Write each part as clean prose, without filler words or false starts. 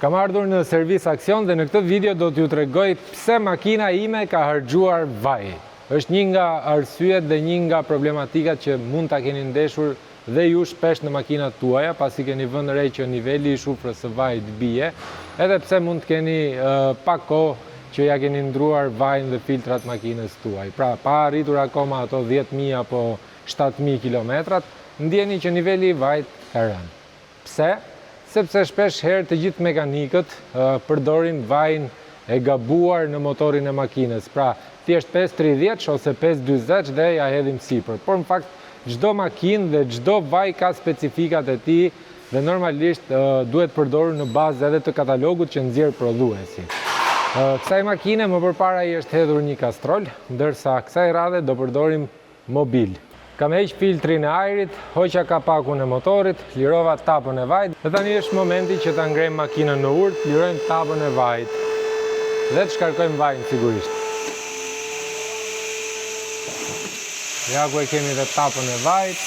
Kam ardhur në servis aksion dhe në këtë video do t'ju tregoj pse makina ime ka harxhuar vaj. Është një nga arsyet dhe një nga problematikat që mund ta keni ndeshur dhe ju shpesh në makinat tuaja, pasi keni vënë re që niveli i shufrës së vajit bie, edhe pse mund të keni pak kohë që ja keni ndruar vajin dhe filtrat makinës tuaj. Pra, pa arritur akoma ato 10.000 apo 7.000 kilometrat, ndjeni që niveli i vajit ka rënë. Pse? Sepse shpesh herë të gjithë mekanikët përdorin vajin e gabuar në motorin e makinës. Pra, thjesht 530 ose 540 dhe ja hedhim sipër. Por në fakt, çdo makinë dhe çdo vaj ka specifikat e tij dhe normalisht duhet përdorur në bazë edhe të katalogut që nxjerr prodhuesi. Kësaj makine më përpara i është hedhur një kastrol, ndërsa kësaj radhe do përdorim mobil. Kam heq filtrin e ajrit, hoqa kapakun e motorit, lirova tapën e vajit dhe tani është momenti që ta ngrejmë makinën në urt, lirojmë tapën e vajit dhe të shkarkojmë vajin sigurisht. Ja ku e kemi dhe tapën e vajit,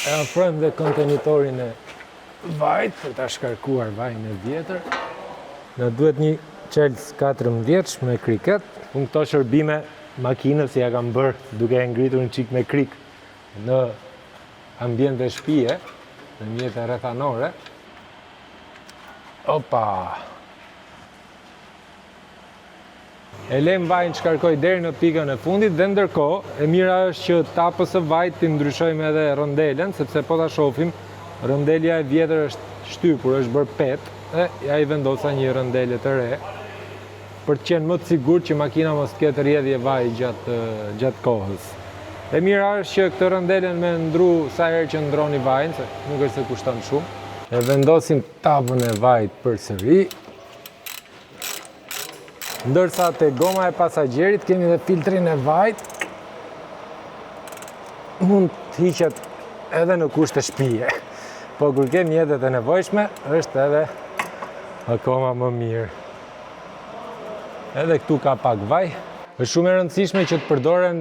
e afrojmë dhe kontenitorin e vajit për ta shkarkuar vajin e vjetër. Na duhet një Chels 14 me kriket. Unë këto shërbime makinës ja kam bërë duke e ngritur një qik me krik në ambjente shtëpie, në mjete rrethanore. Opa! E lem vajin shkarkoj deri në pikën e fundit dhe ndërkohë e mira është që tapës së vajit të ndryshojmë edhe rondelen, sepse po ta shohim, rondelja e vjetër është shtypur, është bërë pet, dhe ja i vendosa një rondele të re, për të qenë më të sigurt që makina mos ketë rrjedhje vaji gjatë kohës. E mira është që këtë rondelen me ndru sa herë që ndroni vajin, se nuk është se kushton shumë. E vendosim tapën e vajit përsëri. Ndërsa te goma e pasagjerit kemi dhe filtrin e vajit. Mund të hiqet edhe në kushte shtëpie. Po kur ke mjetet e nevojshme, është edhe akoma më mirë. Edhe këtu ka pak vaj. Është shumë e rëndësishme që të përdoren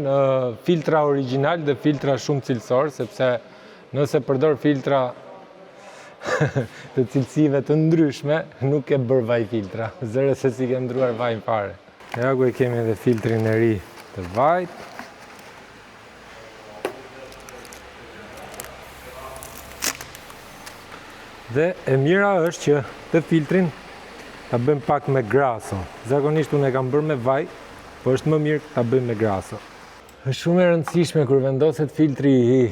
filtra origjinal dhe filtra shumë cilësor, sepse nëse përdor filtra të cilësive të ndryshme, nuk ke bërë vaj filtra. Zëre se si ke ndruar vajin fare. Ja ku e kemi edhe filtrin e ri të vajit. Dhe e mira është që të filtrin ta bëjmë pak me graso. Zakonisht unë e kam bërë me vaj, po është më mirë ta bëjmë me graso. Është shumë e rëndësishme kur vendoset filtri i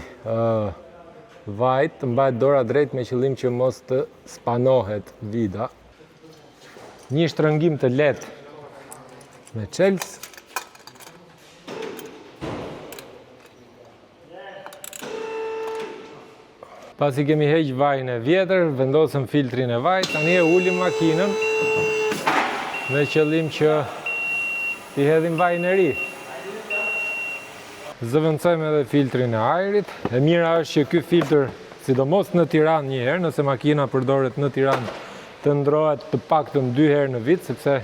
vajit, të mbahet dora drejt me qëllim që mos të spanohet vida. Një shtrëngim të lehtë me Chels. Pasi kemi heq vajin e vjetër, vendosëm filtrin e vajit, tani e ulim makinën me qëllim që t'i hedhim vajin e ri. Zëvendësojmë edhe filtrin e ajrit. E mira është që ky filtr, sidomos në Tiranë një herë, nëse makina përdoret në Tiranë, të ndrohet të paktën 2 herë në vit, sepse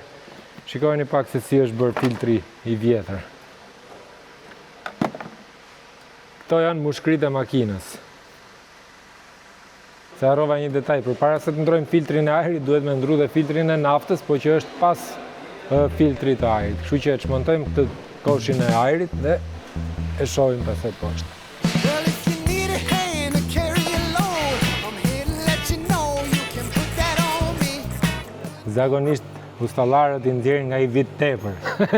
shikojeni pak se si është bërë filtri i vjetër. Këto janë mushkritë e makinës. Se harrova një detaj, përpara se të ndrojmë filtrin e ajrit, duhet me ndru dhe filtrin e naftës, po që është pas filtrit të ajrit. Kështu që e çmontojmë këtë koshin e ajrit dhe e shohim pastaj poshtë. Zakonisht ustallarët i nxjerrin nga i vit tepër.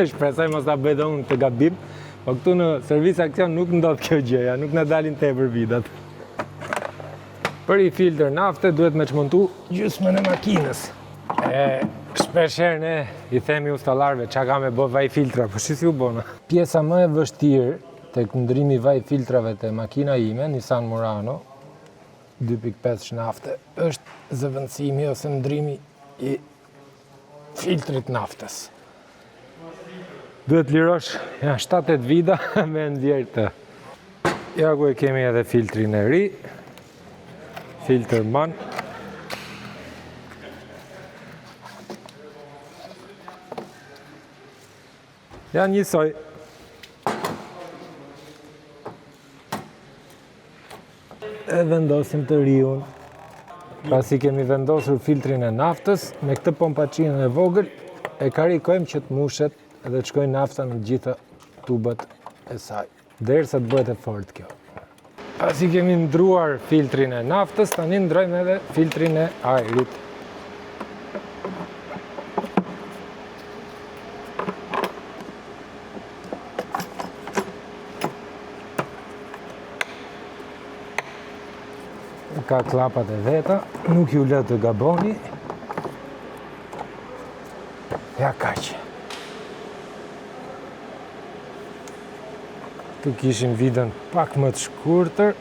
Shpresoj mos ta bëj dhe unë të gabim, po këtu në servis aksion nuk ndodh kjo gjëja, nuk na dalin tepër vitat. Për i filtr nafte duhet me çmontu gjysmën e makinës. Shpesh herë ne i themi ustallarëve çka ka me bë vaj filtra, po si u bona. Pjesa më e vështirë tek ndrimi vaj filtrave te makina ime, Nissan Murano 2.5 nafte, është zëvendësimi ose ndrimi i filtrit naftës. Duhet lirosh 7-8 vida me nxjerr të. Ja ku e kemi edhe filtrin e ri. Filter man. Ja njësoj. E vendosim të riun. Pasi kemi vendosur filtrin e naftës, me këtë pompaçinën e vogël e karikojmë që të mushet dhe të shkojnë nafta në gjitha tubat e saj, derisa të bëhet e fortë kjo. Pasi kemi ndruar filtrin e naftës, tani ndrojmë edhe filtrin e ajrit. Ka klapat e veta, nuk ju lë të gaboni. Ja kaq. Tu kishim videon pak më të shkurtër.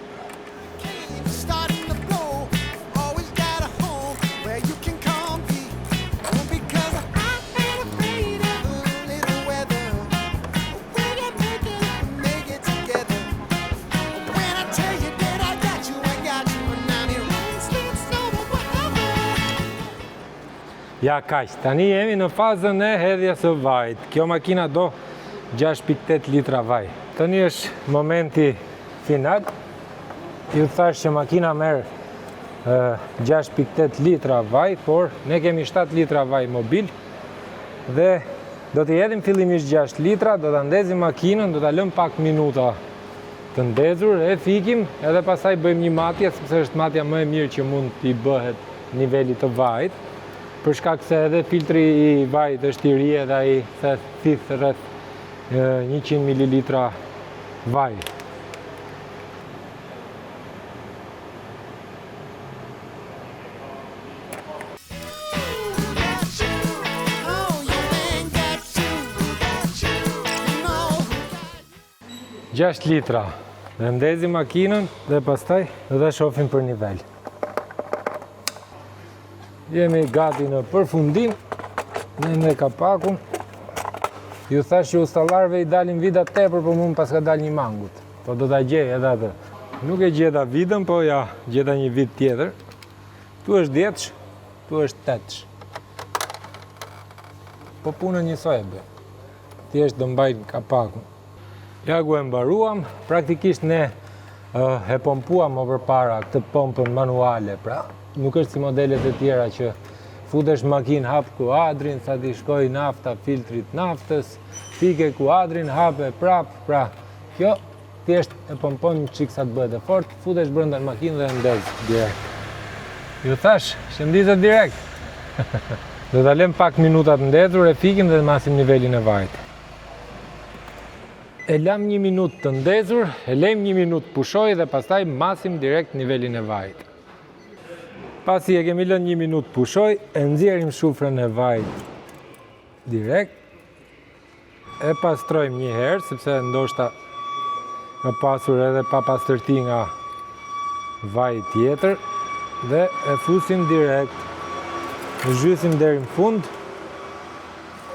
Ja kaq, tani jemi në fazën e hedhjes së vajit. Kjo makina do 6.8 litra vaj. Tani është momenti final. Ju thash që makina merr 6.8 litra vaj, por ne kemi 7 litra vaj mobil dhe do t'i hedhim fillimisht 6 litra, do ta ndezim makinën, do ta lëm pak minuta të ndezur e fikim, edhe pastaj bëjmë një matje, sepse është matja më e mirë që mund t'i bëhet niveli të vajit. Për shkak se edhe filtri i vajit është i ri edhe ai thith rreth 100 ml vaj. Gjashtë litra. Dhe ndezim makinën dhe pastaj do ta shohim për nivel. Jemi gati në përfundim, me kapakun. Ju thash që ustallarëve i dalin vida tepër, por mund pas ka dal një mangut. Po do ta gjej edhe atë. Nuk e gjeta vidën, po ja, gjeta një vid tjetër. Tu është 10, tu është 8. Po punën njësoj e bë. Thjesht do mbajnë kapakun. Lagu e mbaruam, praktikisht ne e pompuam më përpara këtë pompën manuale, pra nuk është si modelet e tjera që futesh makinë, hap kuadrin, sa ti shkoj nafta filtrit naftës, pike kuadrin, hape prap, pra kjo thjesht e pompon një çik sa të bëhet e fortë, futesh brenda në makinë dhe ndez direkt. Ju thash, shëndizet direkt. Do ta lëm pak minuta të ndezur, e fikim dhe masim nivelin e vajit. E lam 1 minutë të ndezur, e lejm 1 minutë pushoj dhe pastaj masim direkt nivelin e vajit. Pasi e kemi lënë 1 minutë pushoj, e nxjerrim shufrën e vajit direkt, e pastrojmë një herë, sepse ndoshta ka pasur edhe papastërti nga vaji tjetër, dhe e fusim direkt, e zhysim deri në fund,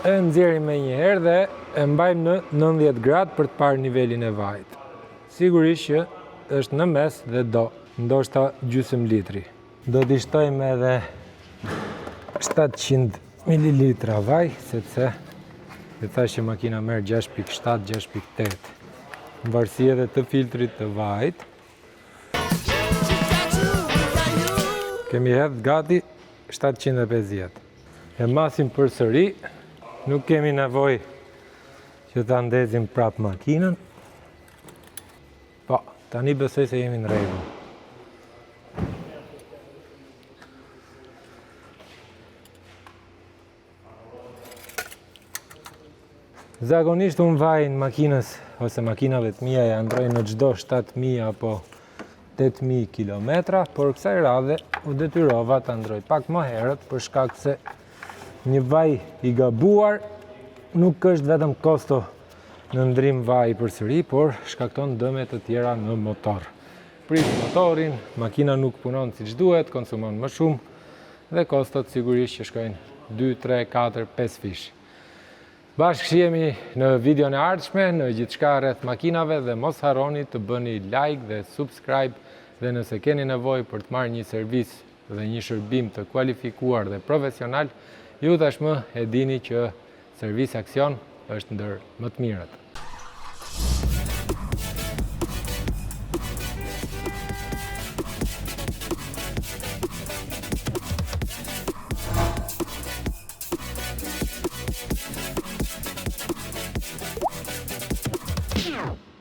e nxjerrim me një herë dhe e mbajmë në 90 gradë për të parë nivelin e vajit. Sigurisht që është në mes dhe do, ndoshta gjysmë litri. Do t'i shtojmë edhe 700 ml vaj, sepse e thash që makina merr 6.7, 6.8. Në varësi edhe të filtrit të vajit. Kemi hedh gati 750. E masim përsëri, nuk kemi nevojë që ta ndezim prap makinën. Po, tani besoj se jemi në rregull. Zakonisht unë vajin makinës ose makinave të mia ja ndroj në çdo 7.000 apo 8.000 kilometra, por kësaj radhe u detyrova ta ndroj pak më herët për shkak se një vaj i gabuar nuk është vetëm kosto në ndrim vaji përsëri, por shkakton dëme të tjera në motor. Prit motorin, makina nuk punon siç duhet, konsumon më shumë dhe kostot sigurisht që shkojnë 2, 3, 4, 5 fish. Bashkë shihemi në videon e ardhshme, në gjithçka rreth makinave dhe mos harroni të bëni like dhe subscribe dhe nëse keni nevojë për të marrë një servis dhe një shërbim të kualifikuar dhe profesional, ju tashmë e dini që Servis Aksion është ndër më të mirët.